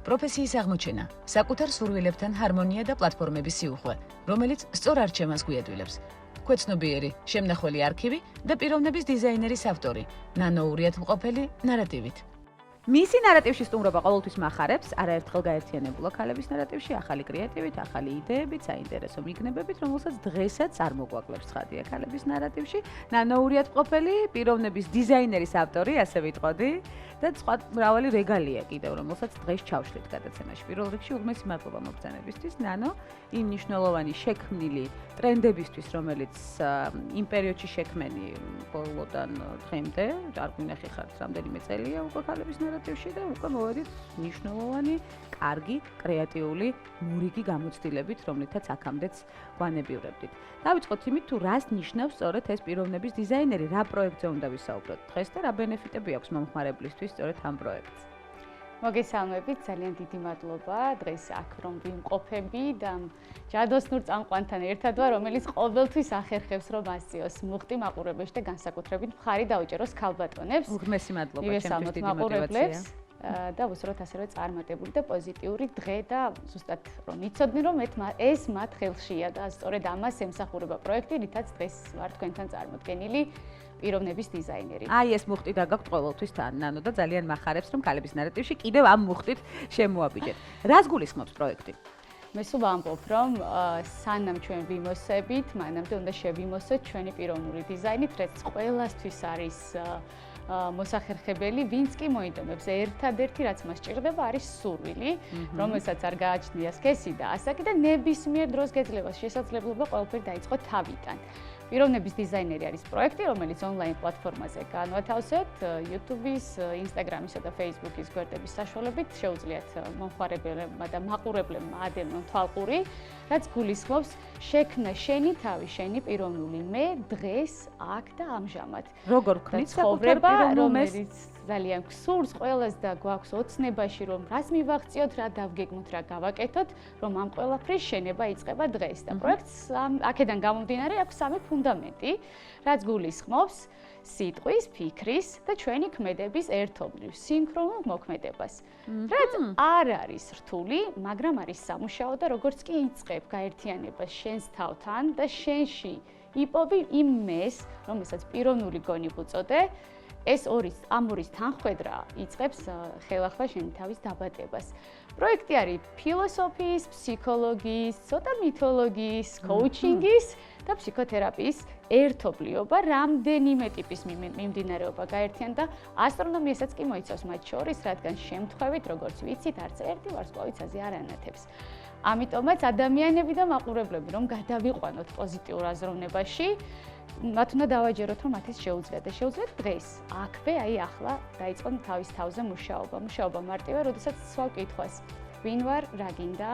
პროფესიის აღმოჩენა, საკუთარ სურვილებთან ჰარმონია და პლატფორმების სიუხვე, რომელიც სწორ არჩევანს გვიადვილებს. ქვეცნობიერი, შემნახველი არქივი და პიროვნების დიზაინერის ავტორი, ნანო ურიათმყოფელი ნარატივით. მისი ნარატივში სტუმრობა ყოველთვის მახარებს, არაერთხელ გაერთიანებულა ქალების ნარატივში ახალი კრეატივით, ახალი იდეებით, საინტერესო მიგნებებით, რომელსაც დღესაც არ მოგვაკლებს ცხადია ქალების ნარატივში. ნანო ურიათმყოფელი, პიროვნების დიზაინერის ავტორი, ასე ვიტყოდი და სხვა მრავალი რეგალია კიდევ, რომელსაც დღეს ჩავშლით გადაცემაში. პირველ რიგში უღმესი მადლობა მოგზაურობისთვის, ნანო, იმ მნიშვნელოვანი შექმნილი ტრენდებისთვის, რომელიც იმ პერიოდში შექმენი ბოლოდან დღემდე, არ გვინახი ხართ რამდენიმე წელია უკვე ქალების ნარატივში და უკვე მოვედით მნიშვნელოვანი, კარგი, კრეატიული, მურიგი გამოცდილებით, რომლითაც აქამდეც გვანებივრებდით. დავიწყოთ იმით, თუ რას ნიშნავს სწორედ ეს პიროვნების დიზაინერი, რა პროექტზე უნდა ვისაუბროთ დღეს და რა ბენეფიტები აქვს მომხმარებლისთვის სწორედ ამ პროექტს. მოგესალმებით, ძალიან დიდი მადლობა დღეს აქ რომ ვიმყოფები და ჯადოსნურ წამყვანთან ერთად ვარ, რომელიც ყოველთვის ახერხებს რომ ასწიოს მუხტი მაყურებელს და განსაკუთრებით მხარი დაუჭეროს ქალბატონებს. უღმესი მადლობა, ჩემთვის დიდი მოტივაცია. და ვუსურვოთ ასევე წარმატებული და პოზიტიური დღე და ზუსტად რომ იცოდნენ რომ ეს მათ ხელშია და სწორედ ამას ემსახურება პროექტი, რითაც დღეს ვარ თქვენთან წარმოდგენილი. პიროვნების დიზაინერი. აი ეს მუხტი დაგაქვთ ყოველთვის თან, ნანო და ძალიან მახარებს რომ ქალების ნარატივში კიდევ ამ მუხტით შემოაბიჯეთ. რას გულისხმობს პროექტი? მე სულ ვამბობ რომ სანამ ჩვენ ვიმოსებით, მანამდე უნდა შევიმოსოთ ჩვენი პიროვნული დიზაინით, რაც ყველასთვის არის მოსახერხებელი, ვინც კი მოიდომებს ერთადერთი რაც მას ჭირდება არის სურვილი, რომელსაც არ გააჩნია სქესი და ასაკი და ნებისმიერ დროს გეძლება შესაძლებლობა ყველაფერი დაიწყო თავიდან. პიროვნების დიზაინერი არის პროექტი, რომელიც ონლაინ პლატფორმაზე განვათავსებთ, YouTube-ის, Instagram-ისა და Facebook-ის გვერდების საშუალებით შეუძლიათ მომხმარებლებმა და მაყურებლებმა ადევნონ თვალყური, რაც გულისხმობს შექმნა შენი თავი, შენი პიროვნული მე დღეს, აქ და ამჟამად. როგორ ვქნით ცხოვრება, რომელიც ძალიან გსურს ყველას და გვაქვს ოცნებაში, რომ რას მივაღწიოთ, რა დავგეგმოთ, რა გავაკეთოთ, რომ ამ ყველაფრის შენება იწყება დღეს და პროექტს აქედან გამომდინარე აქვს სამი ფუნდამენტი, რაც გულისხმობს სიტყვის, ფიქრის და ჩვენი ქმედების ერთობლივ სინქრონულ მოქმედებას. რაც არ არის რთული, მაგრამ არის სამუშაო და როგორც კი იწყებ გაერთიანებას შენს თავთან და შენში იპოვი იმ მეს, რომელსაც პიროვნული გონი ვუწოდე, ეს ამ ორის თანხვედრა იწყებს ხელახლა შენი თავის დაბადებას. პროექტი არის ფილოსოფიის, ფსიქოლოგიის, ცოტა მითოლოგიის, კოუჩინგის და ფსიქოთერაპიის ერთობლიობა, რამდენიმე ტიპის მიმდინარეობა გაერთიან და ასტრონომიასაც კი მოიცავს მათ შორის, რადგან შემთხვევით, როგორც ვიცით, არც ერთი ვარსკვლავიცაზე არ ანათებს. ამიტომაც ადამიანები და მაყურებლები რომ გადავიყვანოთ პოზიტიურ აზროვნებაში, მათ უნდა დავაჯეროთ, რომ მათ ეს შეუძლიათ და შეუძლიათ დღეს, აქვე, აი ახლა დაიწყონ თავის თავზე მუშაობა. მუშაობა მარტივია, როდესაც სვავ კითხვას, ვინ ვარ, რა გინდა,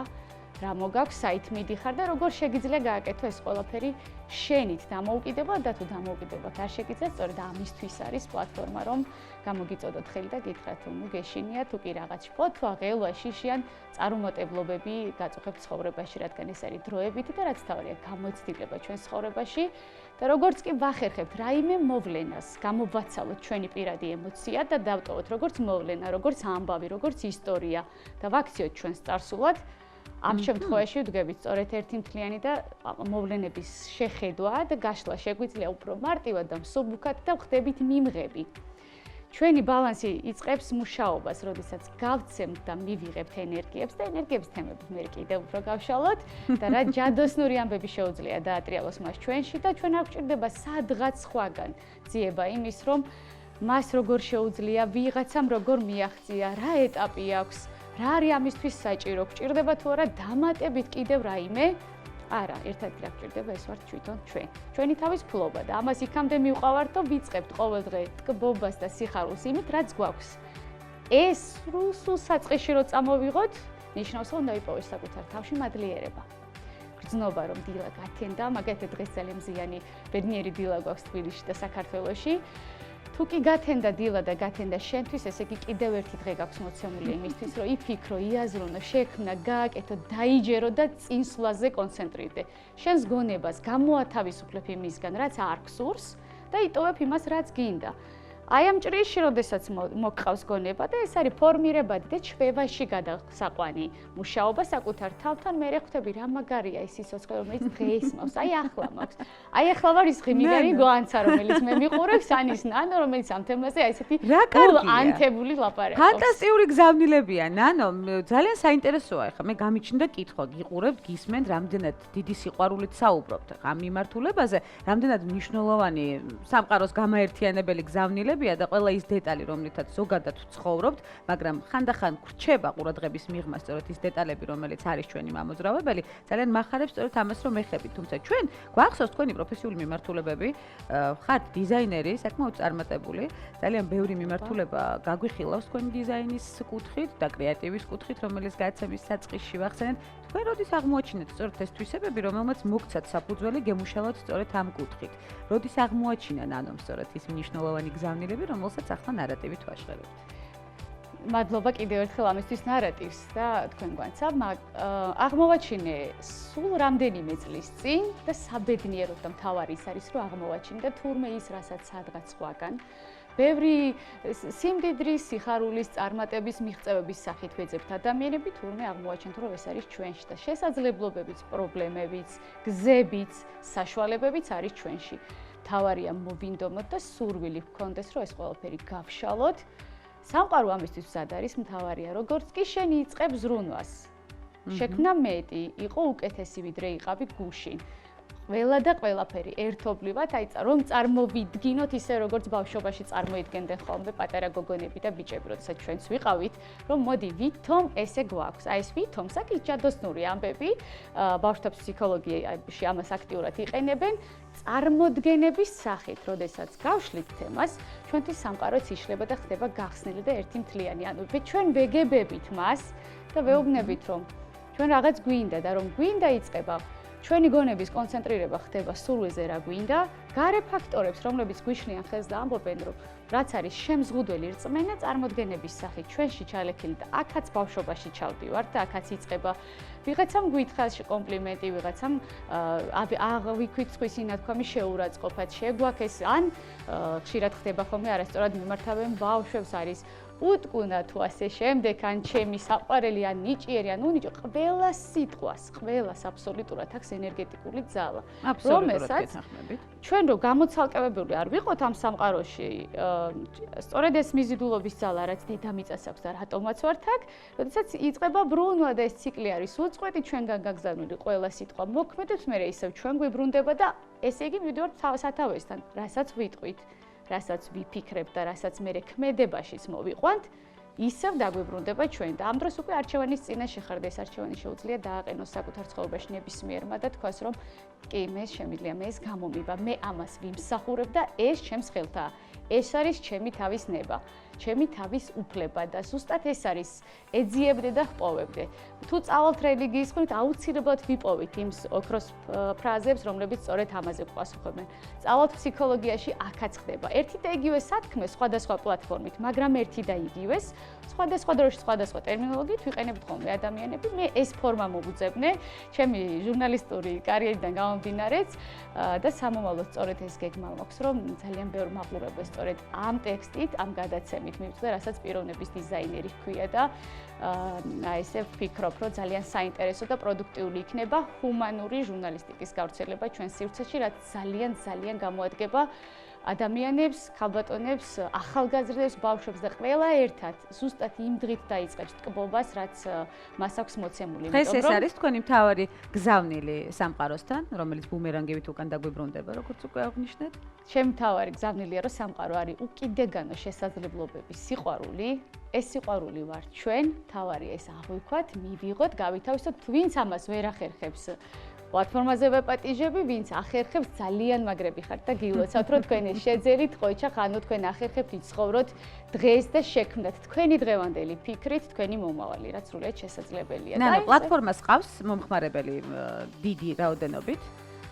რა მოგაქვს, საით მიდიხარ და როგორ შეგიძლია გააკეთო ეს ყველაფერი შენით დამოუკიდებლად და თუ დამოუკიდებლად არ შეგიძლიათ, სწორედ ამისთვის არის პლატფორმა, რომ გამოგიწოდოთ ხელი და გითხრათ, ნუ გეშინია, თუ კი რაღაც ფოთვა, ღელვა, შიშიან წარუმატებლობები გაწუხებთ ცხოვრებაში, რადგან ეს არის დროებითი და რაც თავია გამოცდილება ჩვენ ცხოვრებაში და როგორც კი ვახერხებთ რაიმე მოვლენას, გამოვაცალოთ ჩვენი პირადი ემოცია და დავტოვოთ როგორც მოვლენა, როგორც ამბავი, როგორც ისტორია და ვაქციოთ ჩვენს წარსულად. ამ შემთხვევაში ვდგებით სწორედ ერთი მთლიანი და მოვლენების შეხედვა და გაშლა შეგვიძლია უფრო მარტივად და მსუბუქად და ვხდებით მიმღები. ჩვენი ბალანსი იწყებს მუშაობას, როდესაც გავცემთ და მივიღებთ ენერგიებს და ენერგიების თემებით მე კიდევ უფრო გავშალოთ და რა ჯადოსნური ამბები შეუძლია დაატრიალოს მას ჩვენში და ჩვენ არ გვჭირდება სადღაც სხვაგან ძიება იმის, რომ მას როგორ შეუძლია ვიღაცამ როგორ მიაღწია, რა ეტაპი აქვს, რა არის ამისთვის საჭირო, გვჭირდება თუ არა დამატებით კიდევ რაიმე? არა, ერთადერთი რა გვჭირდება ეს ვართ თვითონ ჩვენ. ჩვენი თავის ფლობა და ამას იქამდე მივყავართ და ვიწყებთ ყოველდღე ტკბობას და სიხარულს იმით, რაც გვაქვს. ეს სულ საწყისში რო წამოვიღოთ, ნიშნავს, რომ უნდა ვიპოვოთ საკუთარ თავში მადლიერება. გრძნობა რომ დილა გათენდა, მაგათი დღეს ძალიან მზიანი ბედნიერი დილა გვაქვს თბილისში და საქართველოში. თუ კი გათენდა დილა და გათენდა შენთვის, ესე იგი კიდევ ერთი დღე გაქვს მოცემული იმისთვის, რომ იფიქრო, იაზრონო, შექმნა, გააკეთო, დაიჯერო და წინსვლაზე კონცენტრირდე. შენს გონებას გამოათავისუფლებ იმისგან, რაც არ გსურს და იტოვებ იმას, რაც გინდა. აი ამ ჭრილში, როდესაც მოგყავს გონება და ეს არის ფორმირებადი და ჩვევაში გადასაყვანი მუშაობა საკუთარ თავთან, მე ხვდები რა მაგარია ეს სიცოცხლე, რომელიც დღეს მაქვს, აი ახლა მაქვს. აი ახლა ვარ ის ღიმიგანი გვანცა, რომელიც მე მიყურებს, ან ის ნანო, რომელიც ამ თემაზე აი ესეთი ანთებული ლაპარაკობს. ფანტასტიკური გზავნილებია, ნანო, ძალიან საინტერესოა ახლა. მე გამიჩნდა კითხვა, გიყურებთ, გისმენთ, რამდენად დიდი სიყვარულით საუბრობთ ამ მიმართულებაზე, რამდენად მნიშვნელოვანი სამყაროს გამაერთიანებელი გზავნილება და ყველა ის დეტალი, რომლითაც ზოგადად ვცხოვრობთ, მაგრამ ხანდახან გრჩება ყურადღების მიღმა სწორედ ის დეტალები, რომელიც არის ჩვენი მამოძრავებელი, ძალიან მახარებს სწორედ ამას, რომ ეხებით. თუმცა ჩვენ გვახსოვს თქვენი პროფესიული მიმართულებები, ხართ დიზაინერი, საკმაოდ წარმატებული, ძალიან ბევრი მიმართულება გაგვიხილავს თქვენი დიზაინის კუთხით და კრეატივის კუთხით, რომელიც გადაცემის საწყისში ვახსენეთ. თქვენ როდის აღმოაჩინეთ სწორედ ეს თვისებები, რომელმაც მოგცათ საფუძველი გემუშავოთ სწორედ ამ კუთხით? როდის აღმოაჩინა ნანომ სწორედ ის მნიშვნელოვანი გზავნილება, რომელსაც ახლა ნარატივით ვაშხერებთ? მადლობა კიდევ ერთხელ ამისთვის ნარატივს და თქვენ გვანცა, აღმოვაჩინე სულ რამდენიმე წლის წინ და საბედნიეროდ და მთავარი ის არის, რომ აღმოვაჩინე და თურმე ის, რასაც სადღაც სხვაგან ბევრი სიმდიდრის, სიხარულის, წარმატების მიღწევების სახით ვეძებთ ადამიანები, თურმე აღმოვაჩენთ, რომ ეს არის ჩვენში და შესაძლებლობებიც, პრობლემებიც, გზებიც, საშუალებებიც არის ჩვენში. თავარია მოვინდომოთ და სურვილი გქონდეს, რომ ეს ყველაფერი გავშალოთ. სამყარო ამისთვის მზად არის, მთავარია, როგორც კი შენი იწყებ ზრუნვას. შექმნა მეტი, იყო უკეთესი, ვიდრე იყავი გუშინ. ყველა და ყველაფერი ერთობლივად, აი რომ წარმოვიდგინოთ ისე როგორც ბავშვობაში წარმოიდგენდნენ ხოლმე პატარა გოგონები და ბიჭები, როდესაც ჩვენც ვიყავით, რომ მოდი ვითომ ესე გვაქვს. აი ეს ვითომ საკი ჯადოსნური ამბები, ბავშვთა ფსიქოლოგიაში ამას აქტიურად იყენებენ, წარმოდგენების სახით, როდესაც გავშლით თემას, ჩვენთვის სამყაროც იშლება და ხდება გახსნილი და ერთი მთლიანი. ანუ ჩვენ ვეგებებით მას და ვეუბნებით, რომ ჩვენ რაღაც გვინდა და რომ გვინდა იწყება ჩვენი გონების კონცენტრირება ხდება სულზე რა გვინდა, გარე ფაქტორებს, რომლებიც გვიშლიან ხელს და ამბობენ, რომ რაც არის შემზღუდველი რწმენა წარმოდგენების სახით ჩვენში ჩალექილი და აქაც ბავშვობაში ჩავდივართ და აქაც იწყება ვიღაცამ გვითხრა კომპლიმენტი, ვიღაცამ ვიქვით თქვის ინათქვამი შეურაცხყოფად, შეგვაქეს ან ხშირად ხდება ხოლმე არასწორად მიმართავენ ბავშვებს არის უტკუნა თუ ასე შემდეგ, ან ჩემი საყვარელი, ან ნიჭიერი, ან უნიჭო, ყველა სიტყვას, ყველას აბსოლუტურად აქვს ენერგეტიკული ძალა. რომელსაც ჩვენ რო გამოცალკევებული არ ვიყოთ ამ სამყაროში, სწორედ ეს მიზიდულობის ძალა, რაც დედამიწას აქვს და რატომაც ვართ აქ, როდესაც იწყება ბრუნვა და ეს ციკლი არის უწყვეტი ჩვენგან გაგზავნილი ყველა სიტყვა მოქმედებს, მე ისევ ჩვენ გვიბრუნდება და ესე იგი მივიდივართ სათავესთან, რასაც ვიტყვით. რასაც ვიფიქრებთ და რასაც მე ქმედებაშიც მოვიყვანთ, ისევ დაგვიბრუნდება ჩვენ და ამ დროს უკვე არჩევანის წინაშე ხართ, ეს არჩევანი შეუძლია დააყენოს საკუთარ ცხოვრებაში ნებისმიერმა და თქვას, რომ კი, მე შემიძლია მე ეს გამომივა, მე ამას ვიმსახურებ და ეს ჩემს ხელთაა. ეს არის ჩემი თავის ნება, ჩემი თავის უფლება და ზუსტად ეს არის ეძიებდე და ჰპოვებდე. თუ წავალთ რელიგიის ხრით, აუცილებლად ვიპოვით იმ ოქროს ფრაზებს, რომლებიც სწორედ ამაზე გვპასუხობენ. წავალთ ფსიქოლოგიაში, აქაც ხდება. ერთი და იგივე სათქმე სხვადასხვა პლატფორმით, მაგრამ ერთი და იგივეს, სხვადასხვა დროში, სხვადასხვა ტერმინოლოგიით ვიყენებთ ხოლმე ადამიანები. მე ეს ფორმა მოგუძებნე, ჩემი ჟურნალისტური კარიერიდან გამომდინარეც და სამომავლოდ სწორედ ეს გეგმა მაქვს, რომ ძალიან ბევრ მაყურებელს სწორედ ამ ტექსტით, ამ გადაცემით მივწვდე, რასაც პიროვნების დიზაინერი ჰქვია და აი ესე ვფიქრობ, რომ ძალიან საინტერესო და პროდუქტიული იქნება ჰუმანური ჟურნალისტიკის გავრცელება ჩვენ სივრცეში, რაც ძალიან გამოადგება ადამიანებს, ქალბატონებს, ახალგაზრდებს, ბავშვებს და ყველა ერთად ზუსტად იმ დღით დაიწყებს ტკბობას, რაც მას აქვს მოცემული. დღეს ეს არის თქვენი მთავარი გზავნილი სამყაროსთან, რომელიც ბუმერანგივით უკან დაგვიბრუნდება, როგორც უკვე აღნიშნეთ. ჩემი მთავარი გზავნილია, რომ სამყარო არის უკიდეგანო შესაძლებლობების სიყვარული. ეს სიყვარული ვარ ჩვენ, მთავარია ეს აღვიქვათ, მივიღოთ, გავითავისოთ, ვინც ამას ვერ ახერხებს. პლატფორმაზე ვეპატიჟები, ვინც ახერხებს ძალიან მაგრები ხართ და გილოცავთ, რომ თქვენ ეს შეძერით, ხოიჩა ხანო თქვენ ახერხებთ იცხოვროთ დღეს და შექმნათ თქვენი დღევანდელი ფიქრით, თქვენი მომავალი, რაც სრულიად შესაძლებელია. და პლატფორმას ყავს მომხმარებელი დიდი რაოდენობით.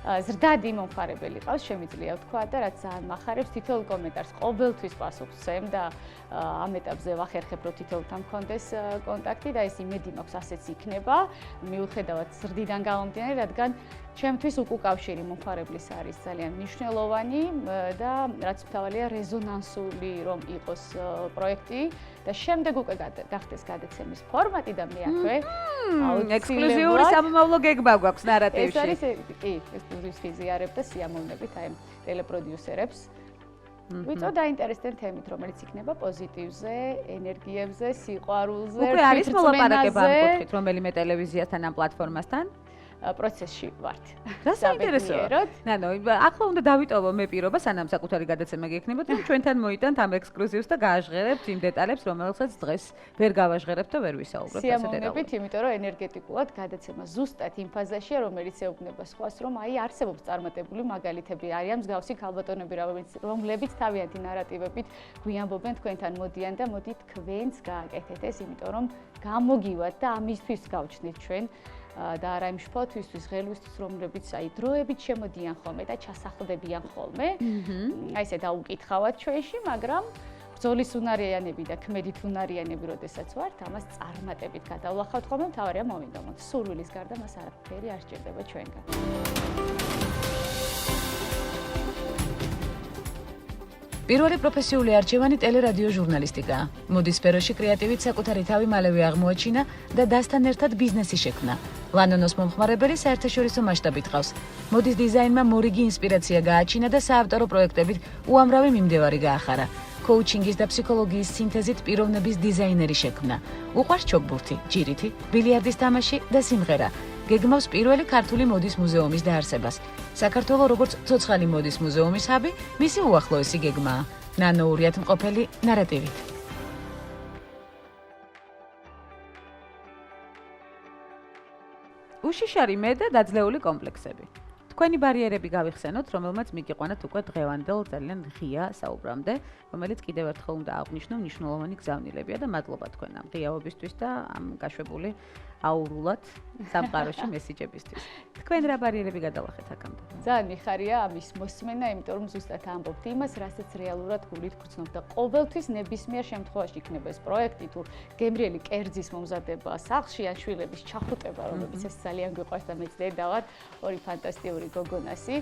ზრდადი მომხმარებელი ყავს, შემიძლია ვთქვა და რაც ძალიან მახარებს, თითოეულ კომენტარს ყოველთვის პასუხს ვცემ და ამ ეტაპზე ვახერხებ, რომ თითოეულთან მქონდეს კონტაქტი და ეს იმედი მაქვს ასეც იქნება. მიუხედავად ზრდიდან გამომდინარე, რადგან ჩემთვის უკავშირი მომხმარებლის არის ძალიან მნიშვნელოვანი და რაც მთავარია რეზონანსული რომ იყოს პროექტი და შემდეგ უკვე გახდეს გადაცემის ფორმატი და მე აქვე ექსკლუზიური სამომავლო გეგმა გვაქვს ნარატივში. ეს არის კი, ექსკლუზივის ხიზიარებ და სიამოვნებით აი ტელეპროდიუსერებს. ვიწო დაინტერესდნენ თემით, რომელიც იქნება პოზიტივზე, ენერგიებზე, სიყვარულზე, უკვე არის მოლაპარაკება ამ კუთხით, რომელიმე ტელევიზიასთან ამ პლატფორმასთან? პროცესში ვართ. რა საინტერესოა. ნანო, ახლა უნდა დავიტოვო მე პირობა, სანამ საკუთარი გადაცემა გექნებოდა, რომ ჩვენთან მოიტანთ ამ ექსკლუზივს და გააჟღერებთ იმ დეტალებს, რომელსაც დღეს ვერ გავაჟღერებთ და ვერ ვისაუბრებთ ასე დეტალურად. სიამოვნებით, იმიტომ რომ ენერგეტიკულად გადაცემა ზუსტად იმ ფაზაშია, რომელიც ეუბნება სხვას, რომ აი არსებობს წარმატებული მაგალითები, არიან მსგავსი ქალბატონები, რომლებიც თავიანთი ნარატივებით გვიამბობენ თქვენთან მოდიან და მოდით თქვენც გააკეთეთ ეს, იმიტომ რომ გამოგივათ და ამისთვის გავჩნდით ჩვენ. და არა იმ შფოთვისთვის, ღელვისთვის, რომლებიც აი დროებით შემოდიან ხოლმე და ჩასახლდებიან ხოლმე. აი ესე დაუკითხავად ჩვენში, მაგრამ ბრძოლის უნარიანები და ქმედით უნარიანები, როდესაც ვართ, ამას წარმატებით გადავლახავთ ხოლმე, მთავარია მოვინდომოთ. სურვილის გარდა მას არაფერი არ სჭირდება ჩვენგან. პირველი პროფესიული არჩევანი ტელერადიო ჟურნალისტიკაა. მოდის სფეროში კრეატივით საკუთარი თავი მალევე აღმოაჩინა და დასთან ერთად ბიზნესი შექმნა. ლანონოს მომხმარებელი საერთაშორისო მასშტაბით ყავს. მოდის დიზაინმა მორიგი ინსპირაცია გააჩინა და საავტორო პროექტებით უამრავი მიმდევარი გაახარა. კოუჩინგის და ფსიქოლოგიის სინთეზით პიროვნების დიზაინერი შექმნა. უყვარს ჩოგბურთი, ჯირითი, ბილიარდის თამაში და სიმღერა. გეგმავს პირველი ქართული მოდის მუზეუმის დაარსებას. საქართველოს როგორც ცოცხალი მოდის მუზეუმის ჰაბი, მისი უახლოესი გეგმაა. ნანო ურიათმყოფელი ნარატივით. უშიშარი მე და დაძლეული კომპლექსები. თქვენი ბარიერები გავიხსენოთ, რომელმაც მიგიყვანათ უკვე დღევანდელ ძალიან ღია საუბრამდე, რომელიც კიდევ ერთხელ უნდა აღვნიშნო მნიშვნელოვანი გზავნილებია და მადლობა თქვენ ამ ღიაობისთვის და ამ გაშვებული აურულად სამყაროში მესიჯებისთვის. თქვენ რა ბარიერები გადავახეთ აქამდე? ძალიან მიხარია ამის მოსმენა, იმიტომ რომ ზუსტად ამბობთ იმას, რასაც რეალურად გულით გრძნობ და ყოველთვის ნებისმიერ შემთხვევაში იქნება ეს პროექტი თუ გემრიელი კერძის მომზადება სახლში ან შვილების ჩახუტება, რომლებიც ეს ძალიან გვიყვარს და მეც დედა ვარ, ორი ფანტასტიკური გოგონასი.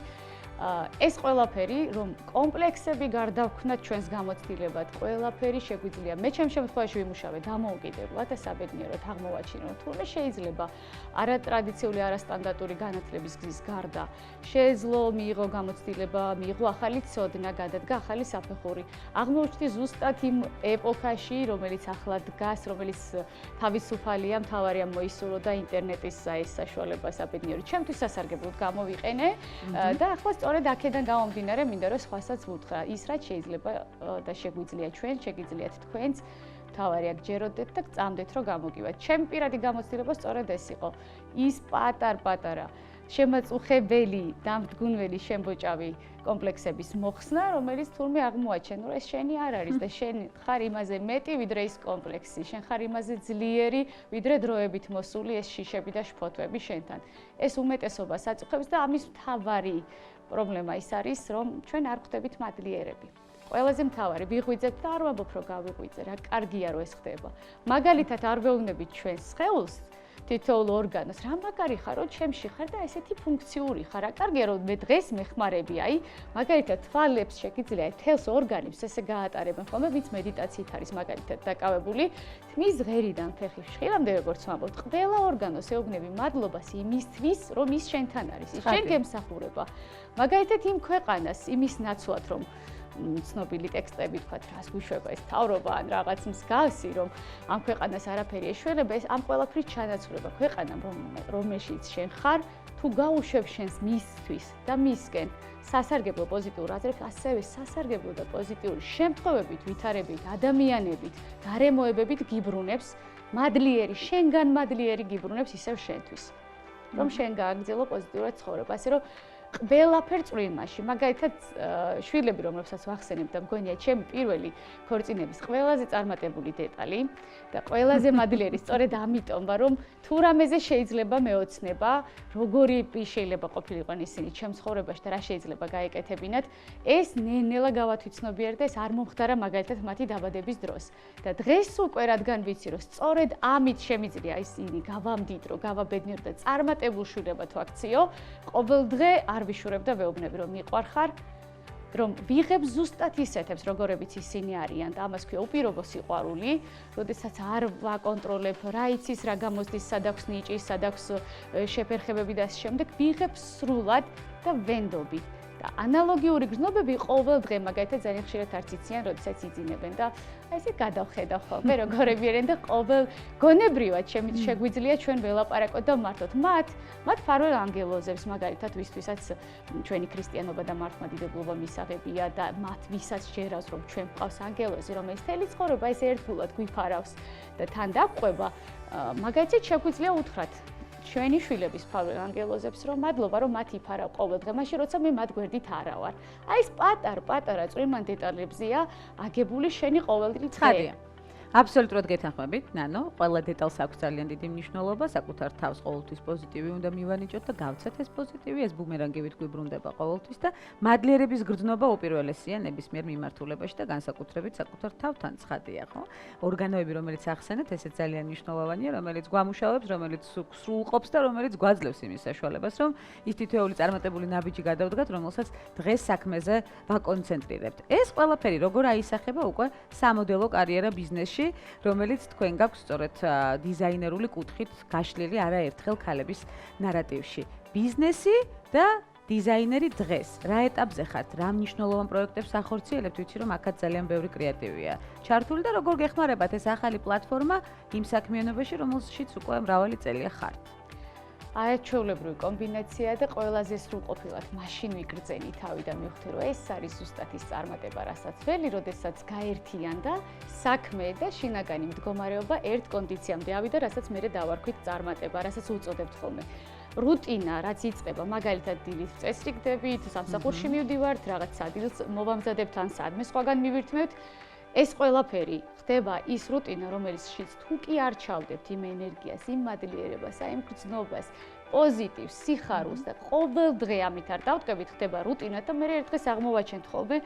ეს ყველაფერი, რომ კომპლექსები გარდავქმნათ ჩვენს გამოცდილებად, ყველაფერი შეგვიძლია. მე ჩემ შემთხვევაში ვიმუშავე დამოუკიდებლად და საბედნიეროდ აღმოვაჩინო, თუმცა შეიძლება არატრადიციული, არასტანდარტული განათლების გზის გარდა შეეძლო მიიღო გამოცდილება, მიიღო ახალი ცოდნა, გადადგა ახალი საფეხური. აღმოჩნდი ზუსტად იმ ეპოქაში, რომელიც ახლა დგას, რომელიც თავისუფალია, მთავარია მოისურვო და ინტერნეტის ეს საშუალება საბედნიეროდ ჩემთვის სასარგებლოდ გამოვიყენე და ახლა სწორედ აქედან გამომდინარე, მინდა რომ სხვასაც ვუთხრა, ის რაც შეიძლება და შეგვიძლია ჩვენ, შეგიძლიათ თქვენც, მთავარია გჯეროდეთ და გწამდეთ, რომ გამოგივათ. ჩემი პირადი გამოცდილება სწორედ ეს იყო. ის პატარ-პატარა შემაწუხებელი, დამდგუნველი, შემბოჭავი კომპლექსების მოხსნა, რომელიც თურმე აღმოაჩენ, რომ ეს შენი არ არის და შენ ხარ იმაზე მეტი, ვიდრე ის კომპლექსი, შენ ხარ იმაზე ძლიერი, ვიდრე დროებით მოსული ეს შიშები და შფოთვები შენთან. ეს უმეტესობას აწუხებს და ამის მთავარი პრობლემა ის არის, რომ ჩვენ არ ხვდებით მადლიერები. ყველაზე მთავარი, ვიღვიძეთ და არ ვამბობ, რომ გავიღვიძე, რა კარგია, რომ ეს ხდება. მაგალითად, არ ვეუბნებით ჩვენს სხეულს, თითოეულ ორგანოს, რა მაგარი ხარ, რომ ჩემში ხარ და ესეთი ფუნქციური ხარ. რა კარგია, რომ მე დღეს მეხმარები, აი, მაგალითად, თვალებს შეგიძლია თელს ორგანებს ესე გაატარებენ ხოლმე, ვინც მედიტაციით არის მაგალითად დაკავებული, თმის ღერიდან ფეხის შხილამდე, როგორც ვამბობთ, ყველა ორგანოს ეუბნები მადლობას იმისთვის, რომ ის შენთან არის, ის შენ გემსახურება. მაგალითად, იმ ქვეყანას, იმის ნაცვლად, რომ ცნობილი ტექსტები თქვათ, რას გვიშვება ეს თავრობა ან რაღაც მსგავსი, რომ ამ ქვეყანას არაფერი ეშველება, ეს ამ ყველაფრის ჩანაცვლება ქვეყანამ, რომელშიც შენ ხარ, თუ გაუშვებ შენს მისთვის და მისკენ სასარგებლო პოზიტიურ აზრებს, ასევე სასარგებლო და პოზიტიური შემთხვევებით, ვითარებით, ადამიანებით, გარემოებებით გიბრუნებს მადლიერი, შენგან მადლიერი გიბრუნებს ისევ შენთვის. რომ შენ გააგრძელო პოზიტიურად ცხოვრება, ასე რომ ყველაფერ წვრილმაში. მაგალითად, შვილები, რომლებსაც ვახსენებ და მგონია ჩემი პირველი ქორწინების ყველაზე წარმატებული დეტალი და ყველაზე მადლიერი სწორედ ამიტომა, რომ თუ რამეზე შეიძლება მეოცნება, როგორი შეიძლება ყოფილიყვნენ ისინი ჩემს ცხოვრებაში და რა შეიძლება გაეკეთებინათ, ეს ნელ-ნელა გავათვითცნობიერ და ეს არ მომხდარა მაგალითად მათი დაბადების დროს. და დღეს უკვე რადგან ვიცი, რომ სწორედ ამით შემიძლია ისინი გავამდიდრო, გავაბედნირო და წარმატებულ შვილებად ვაქციო, ყოველდღე არ ვიშურებ და ვეუბნები, რომ მიყვარხარ, რომ ვიღებ ზუსტად ისეთებს, როგორებიც ისინი არიან და ამას ქვია უპირობო სიყვარული, როდესაც არ ვაკონტროლებ, რა იცის, რა გამოსდის, სად აქვს ნიჭი, სად აქვს შეფერხებები და ამ შემდეგ ვიღებ სრულად და ვენდობით. და ანალოგიური გრძნობები ყოველ დღე მაგალითად ძალიან ხშირად არც იციან, როდესაც იძინებენ და აი ესე გადავხედავ ხოლმე როგორები არიან და ყოველ გონებრივად შეგვიძლია ჩვენ ველაპარაკოთ და მართოთ მათ ფარველ ანგელოზებს მაგალითად ვისთვისაც ჩვენი ქრისტიანობა და მართლმადიდებლობა მისაღებია და მათ ვისაც ჯერავს რომ ჩვენ მყავს ანგელოზი რომელიც მთელი ცხოვრება ეს ერთგულად გვიფარავს და თან დაგვყვება მაგალითად შეგვიძლია უთხრათ ჩვენი შვილების ფარველ ანგელოზებს რომ მადლობა რომ მათ იფარავ ყოველდღე მაშინ როცა მე მათ გვერდით არა ვარ აი ეს პატარ-პატარა წვრილმან დეტალებზია აგებული შენი ყოველდღიური ცხადია აბსოლუტურად გეთანხმებით, ნანო, ყველა დეტალს აქვს ძალიან დიდი მნიშვნელობა, საკუთარ თავს ყოველთვის პოზიტივი უნდა მივანიჭოთ და გავცეთ ეს პოზიტივი, ეს ბუმერანგივით გვიბრუნდება ყოველთვის და მადლიერების გრძნობა უპირველესია ნებისმიერ მიმართულებაში და განსაკუთრებით საკუთარ თავთან ცხადია, ხო? ორგანოები, რომელიც ახსენეთ, ესეც ძალიან მნიშვნელოვანია, რომელიც გვამუშავებს, რომელიც სრულყოფს და რომელიც გვაძლევს იმის საშუალებას, რომ ის თითოეული წარმატებული ნაბიჯი გადავდგათ, რომელსაც დღეს საქმეზე ვაკონცენტრირებთ. ეს ყველაფერი როგორ აისახება უკვე სამოდელო კარიერა ბიზნესში რომელიც თქვენ გაქვთ სწორედ დიზაინერული კუთხით გაშლილი არაერთხელ ქალების ნარატივში. ბიზნესი და დიზაინერი დღეს რა ეტაპზე ხართ? რა მნიშვნელოვან პროექტებს ახორციელებთ? ვიცი რომ აქაც ძალიან ბევრი კრეატივია. ჩართული და როგორ გეხმარებათ ეს ახალი პლატფორმა იმ საქმიანობაში, რომელშიც უკვე მრავალი წელია ხართ? აჩვეულებრივი კომბინაცია და ყველაზე სრულყოფილად მაშინ ვიგრძენი თავი და მივხვდი რომ ეს არის ზუსტად ის წარმატება, რასაც ველი, როდესაც გაერთიანდა საქმე და შინაგანი მდგომარეობა ერთ კონდიციამდე ავიდა, რასაც მე დავარქვით წარმატება, რასაც უწოდებთ ხოლმე. რუტინა, რაც იწყება, მაგალითად დილით წესრიგდებით, სამსახურში მივდივართ, რაღაც სადილს მოვამზადებთ ან სადმე სხვაგან მივირთმევთ. ეს ყველაფერი ხდება ის რუტინა, რომელშიც თუ კი არ ჩავდებთ იმ ენერგიას, იმ მადლიერებას, იმ გრძნობას, პოზიტივს, სიხარულს და ყოველ დღე ამით არ დავტკებით, ხდება რუტინა და მე ერთ დღეს აღმოვაჩენთ ხოლმე,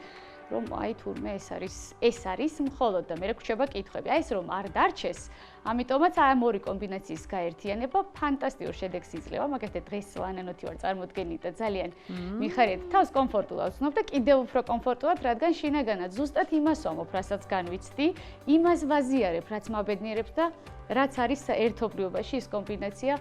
რომ აი თურმე ეს არის მხოლოდ და მე გვჩება კითხვები. აი ეს რომ არ დარჩეს, ამიტომაც ამ ორი კომბინაციის გაერთიანება ფანტასტიურ შედეგს იძლევა. მაგალითად დღეს ლანანოთი ვარ წარმოდგენილი და ძალიან მიხარია და თავს კომფორტულად ვცნობ და კიდევ უფრო კომფორტულად, რადგან შინაგანად ზუსტად იმას ვამობ, რასაც განვიცდი, იმას ვაზიარებ, რაც მაბედნიერებს და რაც არის ერთობლიობაში ის კომბინაცია,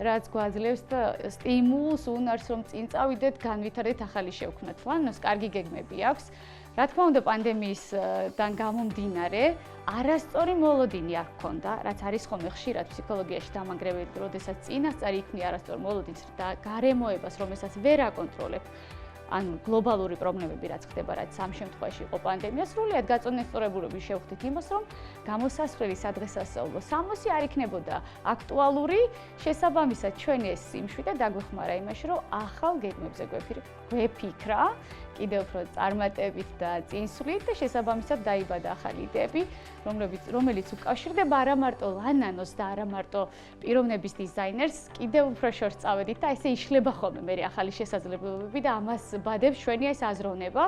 რაც გვაძლევს და სტიმულს, უნარს რომ წინ წავიდეთ, განვითარდეთ, ახალი შევქმნათ. ლანოს კარგი გეგმები აქვს. რა თქმა უნდა, პანდემიისგან გამომდინარე, არასწორი მოლოდინი არ გქონდა, რაც არის ხოლმე ხშირად ფსიქოლოგიაში დამანგრეველი, როდესაც წინასწარი იქმნია არასწორ მოლოდინს და გარემოებას, რომელსაც ვერ აკონტროლებ. ანუ გლობალური პრობლემები რაც ხდება, რაც ამ შემთხვევაში იყო პანდემია, სრულიად გაწონესწორებულები შევხვდით იმას, რომ გამოსასვლელი სადღესასწაულო სამოსი არ იქნებოდა აქტუალური, შესაბამისად ჩვენ ეს სიმშვიდე დაგვეხმარა იმაში, რომ ახალ გეგმებზე გვეფიქრა, კიდევ უფრო წარმატებით და წინსვლით და შესაბამისად დაიბადა ახალი იდეები, რომელიც უკავშირდება არა მარტო ლანანოს და არა მარტო პიროვნების დიზაინერს, კიდევ უფრო შორს წავედით და ესე იშლება ხოლმე მე ახალი შესაძლებლობები და ამას ბადებს ჩვენი ეს აზროვნება.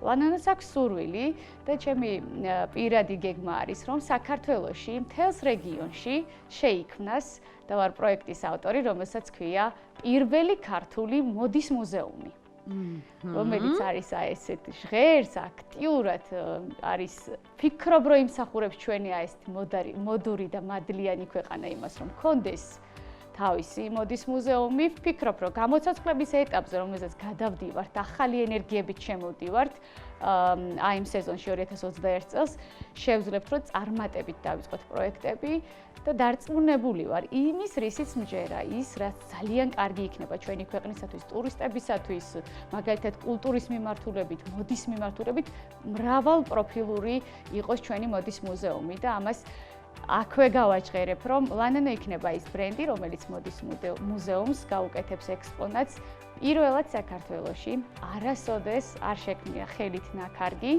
ლანანოს აქვს სურვილი და ჩემი პირადი გეგმა არის, რომ საქართველოში, მთელს რეგიონში შეიქმნას და ვარ პროექტის ავტორი, რომელსაც ქვია პირველი ქართული მოდის მუზეუმი. რომელიც არის აი ესეთი ჟღერს აქტიურად არის ფიქრობ რომ იმსახურებს ჩვენი აი ეს მოდური და მადლიანი ქვეყანა იმას რომ კონდეს თავისი მოდის მუზეუმი ვფიქრობ რომ გამოცოცხლების ეტაპზე რომელზეც გადავდივართ ახალი ენერგიებით შემოვდივართ აი იმ სეზონში 2021 წელს შევძლებთ რომ წარმატებით დავიწყოთ პროექტები და დარწმუნებული ვარ იმის რისიც მჯერა ის რაც ძალიან კარგი იქნება ჩვენი ქვეყნისათვის ტურისტებისათვის მაგალითად კულტურის მიმართულებით მოდის მიმართულებით მრავალ პროფილური იყოს ჩვენი მოდის მუზეუმი და ამას აქვე გავაჭღერებ რომ ლანანო იქნება ის ბრენდი რომელიც მოდის მუზეუმს გაუკეთებს ექსპონატს პირველად საქართველოში არასოდეს არ შექმნია ხელით ნაქარგი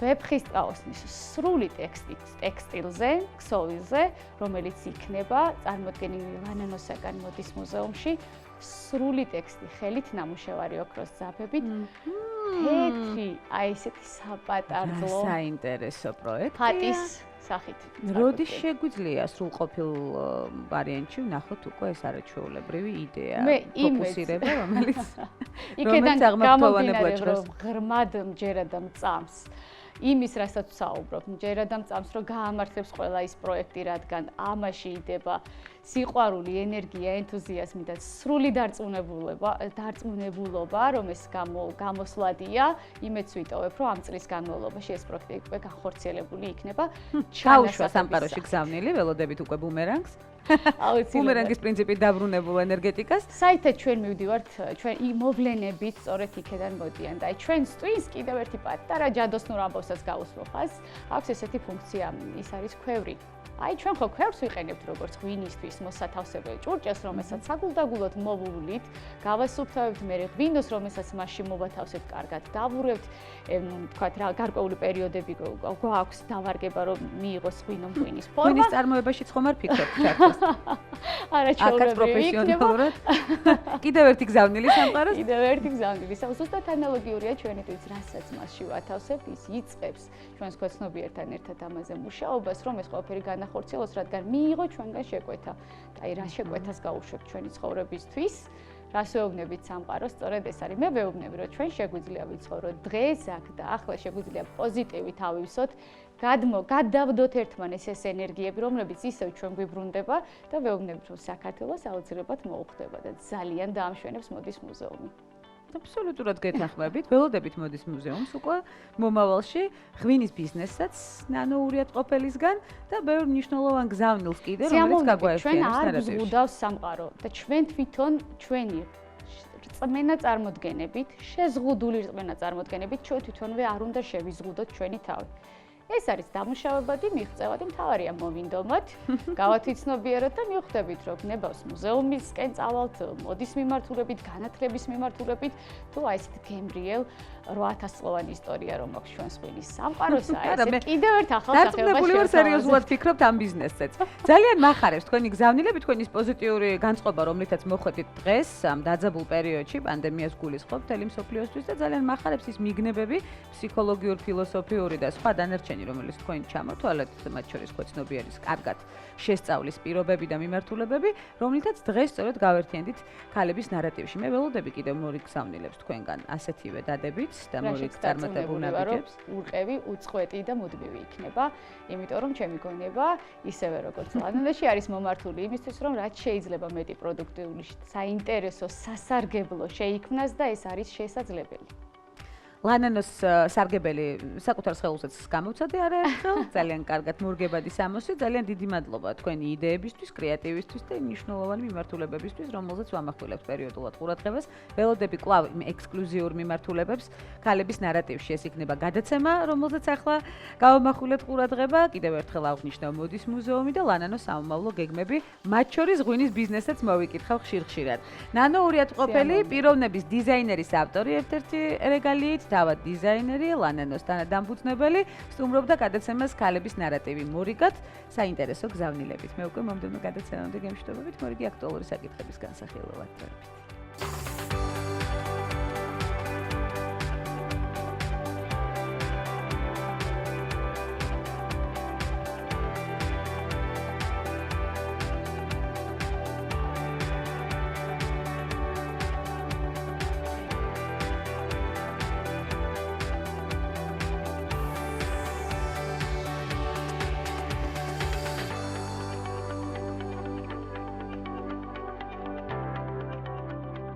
ვეფხის ტყაოსნის სრული ტექსტილზე, ქსოვილზე, რომელიც იქნება წარმოდგენილი ლანანოსაგან მოდის მუზეუმში, სრული ტექსტი ხელით ნამუშევარი ოქროს ძაფებით. თეთრი, აი ესეთი საპატარძლო საინტერესო პროექტია. ფატის სახით. როდის შეგვიძლია სრულყოფილ ვარიანტში ვნახოთ უკვე ეს არაჩვეულებრივი იდეა, ფოკუსირება, რომელიც იქედან აღმართოვანებლად გამომდინარე, რომ ღრმად მჯერა და მწამს იმის, რასაც ვსაუბრობ, მჯერა და მწამს, რომ გაამართლებს ყველა ის პროექტი, რადგან ამაში იდება სიყვარული, ენერგია, ენთუზიაზმი და სრული დარწმუნებულობა, რომ ეს გამოსვლადია, იმეც ვიტოვებ, რომ ამ წლის განმავლობაში ეს პროექტი უკვე განხორციელებული იქნება. ჩაუშვა სამყაროში გზავნილი, ველოდებით უკვე ბუმერანგს. ბუმერანგის პრინციპით დაბრუნებულ ენერგეტიკას. საერთოდ ჩვენ მივდივართ, ჩვენ მოვლენებით სწორედ იქედან მოდიან და აი ჩვენს ტვინს კიდევ ერთი პატარა ჯადოსნურ ამბავსაც გავუსმო ხას. აქვს ესეთი ფუნქცია, ის არის ქვევრი. აი ჩვენ ხო ქვევრს ვიყენებთ როგორც ღვინისთვის მოსათავსებელ ჭურჭელს, რომელსაც საგულდაგულოდ მოვუვლით, გავასუფთავებთ, მერე ღვინოს, რომელსაც მასში მოვათავსებთ, კარგად დავურევთ, თქვათ რა გარკვეული პერიოდები გვაქვს დავარგება, რომ მიიღოს ღვინის ფორმა. ღვინის წარმოებაშიც ხომ არ ფიქრობთ ჩართოს? არაჩვეულებრივი იქნება. კიდევ ერთი გზავნილი სამყაროს? კიდევ ერთი გზავნილი. ზუსტად ანალოგიურია ჩვენი ტვინს, რასაც მასში ვათავსებთ, ის იწყებს ჩვენს ქვეცნობიერთან ერთად ამაზე მუშაობას, რომ ეს ყველაფერი განახორციელოს, რადგან მიიღო ჩვენგან შეკვეთა. აი რა შეკვეთას გაუშვებთ ჩვენი ცხოვრებისთვის, რას ვეუბნებით სამყაროს, სწორედ ეს არის. მე ვეუბნები, რომ ჩვენ შეგვიძლია ვიცხოვროთ დღეს აქ და ახლა შეგვიძლია პოზიტივით ავივსოთ, გადავდოთ ერთმანეთს ეს ენერგიები, რომლებიც ისევ ჩვენ გვიბრუნდება და ვეუბნებით, რომ საქართველოს აუცილებლად მოუხდება და ძალიან დაამშვენებს მოდის მუზეუმი. აბსოლუტურად გეთანხმებით, ველოდებით მოდის მუზეუმს უკვე მომავალში, ღვინის ბიზნესსაც ნანოურიატყოფელისგან და ბევრ მნიშვნელოვან გზავნილს კიდე, რომელიც გაგვაერთიანებს ჩვენ არ ნარატივში. ვზღუდავს სამყარო და ჩვენ თვითონ ჩვენი რწმენა წარმოდგენებით, შეზღუდული რწმენა წარმოდგენებით, ჩვენ თვითონვე არ უნდა შევიზღუდოთ ჩვენი თავი. ეს არის დამუშავებადი, მიღწევადი, მთავარია მოვინდომოთ, გავათვითცნობიეროთ და მივხვდებით, რომ ნებავს მუზეუმისკენ წავალთ, მოდის მიმართულებით, განათლების მიმართულებით, თუ აი ესეთ გემრიელ 8000 წლოვანი ისტორია რომ აქვს ჩვენს ღვინის სამყაროსა, ეს კიდევ ერთ ახალ სახეობას დარწმუნებული ვარ, სერიოზულად ფიქრობთ ამ ბიზნესზეც. ძალიან მახარებს თქვენი გზავნილები, თქვენი პოზიტიური განწყობა, რომლითაც მოხვედით დღეს ამ დაძაბულ პერიოდში, პანდემიას გულისხმობ მთელი მსოფლიოსთვის და ძალიან მახარებს ის მიგნებები, ფსიქოლოგიურ, ფილოსოფიური და სხვა დანარჩენი, რომელიც თქვენ ჩამოთვალეთ, მათ შორის ქვეცნობიერის კარგად შესწავლის პირობები და მიმართულებები, რომლითაც დღეს სწორედ გავერთიანდით ქალების ნარატივში. მე ველოდები კიდევ მორი გზავნილებს თქვენგან ასეთივე დადებით და მორიგ წარმატებულ ნაბიჯებს. ურყევი, უწყვეტი და მუდმივი იქნება, იმიტომ რომ ჩემი გონება, ისევე როგორც ლანანაში არის მომართული იმისთვის, რომ რაც შეიძლება მეტი პროდუქტიული, საინტერესო, სასარგებლო შეიქმნას და ეს არის შესაძლებელი. ლანანოს სარგებელი საკუთარ სხეულსაც გამოვცადე არაერთხელ, ძალიან კარგად მურგებადი სამოსი, ძალიან დიდი მადლობა თქვენი იდეებისთვის, კრეატივისთვის და მნიშვნელოვანი მიმართულებებისთვის, რომელზეც ვამახვილებთ პერიოდულად ყურადღებას. ველოდები კვლავ ექსკლუზიურ მიმართულებებს ქალების ნარატივში ეს იქნება გადაცემა, რომელზეც ახლა გავამახვილებთ ყურადღება. კიდევ ერთხელ აღვნიშნავ მოდის მუზეუმი და ლანანოს სამომავლო გეგმები, მათ შორის ღვინის ბიზნესსაც მოვიკითხავ ხშირ-ხშირად. ნანოურიატყოფელი, პიროვნების დიზაინერის ავტორი ერთ-ერთი რეგალიით, თავად დიზაინერი, ლანანოს თანადამფუძნებელი, სტუმრობდა გადაცემას ქალების ნარატივი მორიგად, საინტერესო გზავნილებით. მე უკვე მომდევნო გადაცემამდე გემშვიდობებით, მორიგი აქტუალური საკითხების განსახილველად.